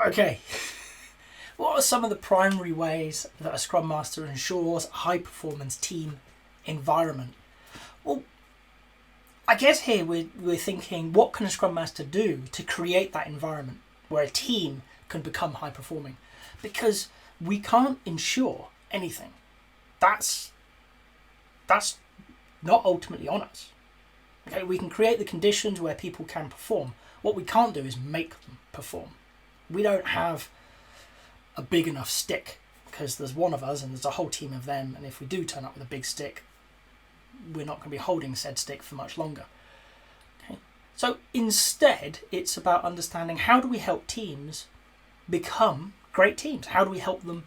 Okay, what are some of the primary ways that a Scrum Master ensures a high-performance team environment? Well, I guess here we're thinking, what can a Scrum Master do to create that environment where a team can become high-performing? Because we can't ensure anything. That's not ultimately on us. Okay, we can create the conditions where people can perform. What we can't do is make them perform. We don't have a big enough stick because there's one of us and there's a whole team of them, and if we do turn up with a big stick, we're not going to be holding said stick for much longer. Okay? So instead, it's about understanding, how do we help teams become great teams? How do we help them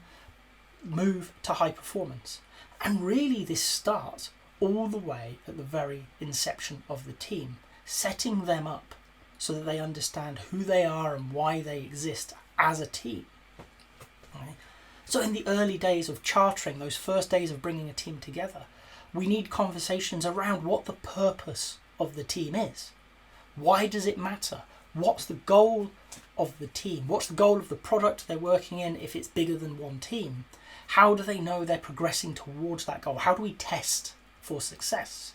move to high performance? And really this starts all the way at the very inception of the team, setting them up so that they understand who they are and why they exist as a team. Okay? So in the early days of chartering, those first days of bringing a team together, we need conversations around what the purpose of the team is. Why does it matter? What's the goal of the team? What's the goal of the product they're working in if it's bigger than one team? How do they know they're progressing towards that goal? How do we test for success?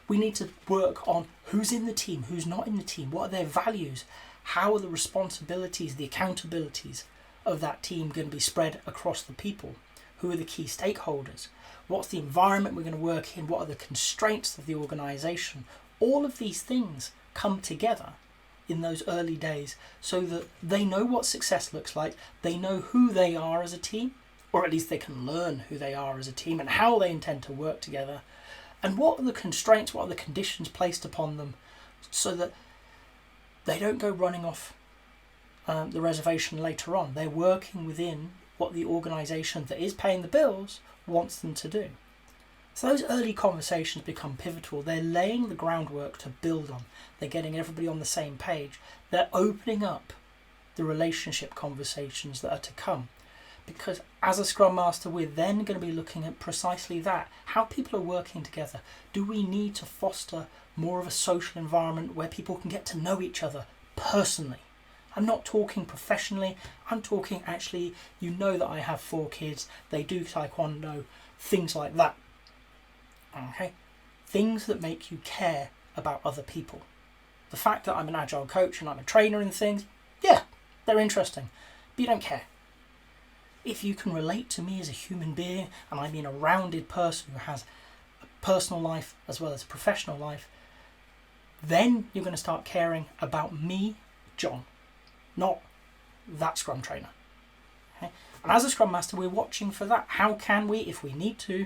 We need to work on who's in the team, who's not in the team, what are their values, how are the responsibilities, the accountabilities of that team going to be spread across the people, who are the key stakeholders, what's the environment we're going to work in, what are the constraints of the organisation. All of these things come together in those early days so that they know what success looks like, they know who they are as a team, or at least they can learn who they are as a team and how they intend to work together, and what are the constraints, what are the conditions placed upon them so that they don't go running off the reservation later on. They're working within what the organisation that is paying the bills wants them to do. So those early conversations become pivotal. They're laying the groundwork to build on. They're getting everybody on the same page. They're opening up the relationship conversations that are to come. Because as a Scrum Master, we're then going to be looking at precisely that. How people are working together. Do we need to foster more of a social environment where people can get to know each other personally? I'm not talking professionally. I'm talking actually, you know that I have 4 kids. They do taekwondo, things like that. Okay? Things that make you care about other people. The fact that I'm an Agile coach and I'm a trainer in things, yeah, they're interesting. But you don't care. If you can relate to me as a human being, and I mean a rounded person who has a personal life as well as a professional life, then you're going to start caring about me, John, not that Scrum trainer. Okay? And as a Scrum Master, we're watching for that. How can we, if we need to,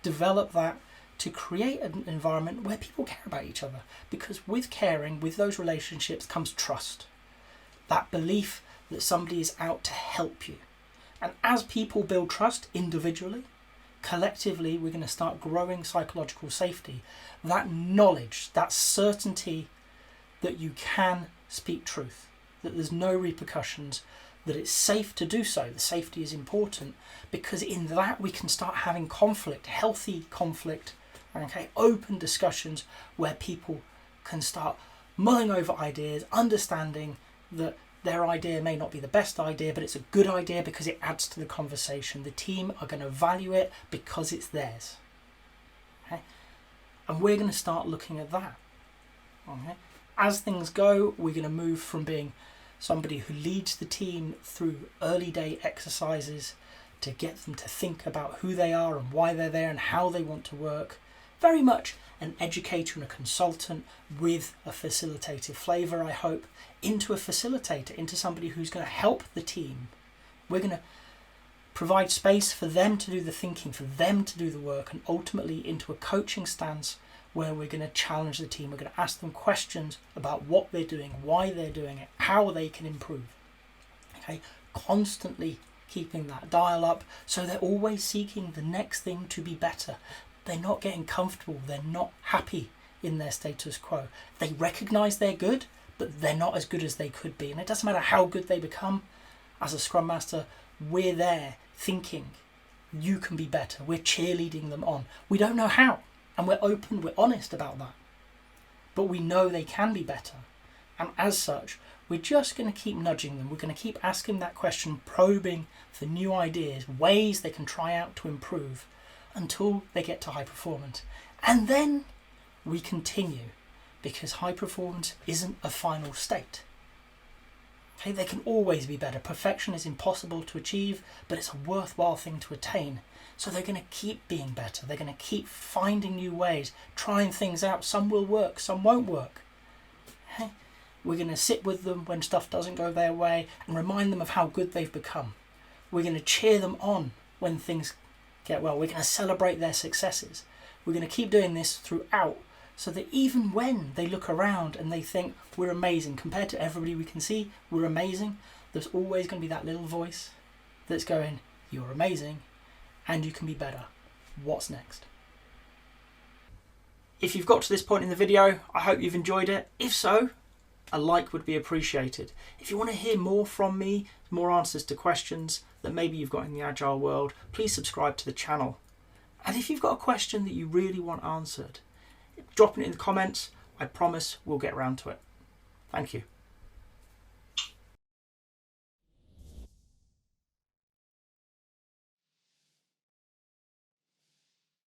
develop that to create an environment where people care about each other? Because with caring, with those relationships comes trust. That belief that somebody is out to help you. And as people build trust individually, collectively, we're going to start growing psychological safety. That knowledge, that certainty that you can speak truth, that there's no repercussions, that it's safe to do so. The safety is important because in that we can start having conflict, healthy conflict, okay, open discussions where people can start mulling over ideas, understanding that their idea may not be the best idea, but it's a good idea because it adds to the conversation. The team are going to value it because it's theirs. Okay? And we're going to start looking at that. Okay? As things go, we're going to move from being somebody who leads the team through early day exercises to get them to think about who they are and why they're there and how they want to work. Very much an educator and a consultant with a facilitative flavour, I hope, into a facilitator, into somebody who's going to help the team. We're going to provide space for them to do the thinking, for them to do the work, and ultimately into a coaching stance where we're going to challenge the team. We're going to ask them questions about what they're doing, why they're doing it, how they can improve. Okay, constantly keeping that dial up so they're always seeking the next thing to be better. They're not getting comfortable. They're not happy in their status quo. They recognise they're good, but they're not as good as they could be. And it doesn't matter how good they become. As a Scrum Master, we're there thinking you can be better. We're cheerleading them on. We don't know how, and we're open, we're honest about that. But we know they can be better. And as such, we're just going to keep nudging them. We're going to keep asking that question, probing for new ideas, ways they can try out to improve until they get to high performance. And then we continue, because high performance isn't a final state. Okay, they can always be better. Perfection is impossible to achieve, but it's a worthwhile thing to attain. So they're going to keep being better. They're going to keep finding new ways, trying things out. Some will work, some won't work. Okay? We're going to sit with them when stuff doesn't go their way and remind them of how good they've become. We're going to cheer them on when things get well. We're going to celebrate their successes. We're going to keep doing this throughout, so that even when they look around and they think we're amazing, compared to everybody we can see, we're amazing, there's always going to be that little voice that's going, you're amazing and you can be better. What's next? If you've got to this point in the video, I hope you've enjoyed it. If so, a like would be appreciated. If you want to hear more from me, more answers to questions that maybe you've got in the Agile world, please subscribe to the channel. And if you've got a question that you really want answered, drop it in the comments. I promise we'll get around to it. Thank you.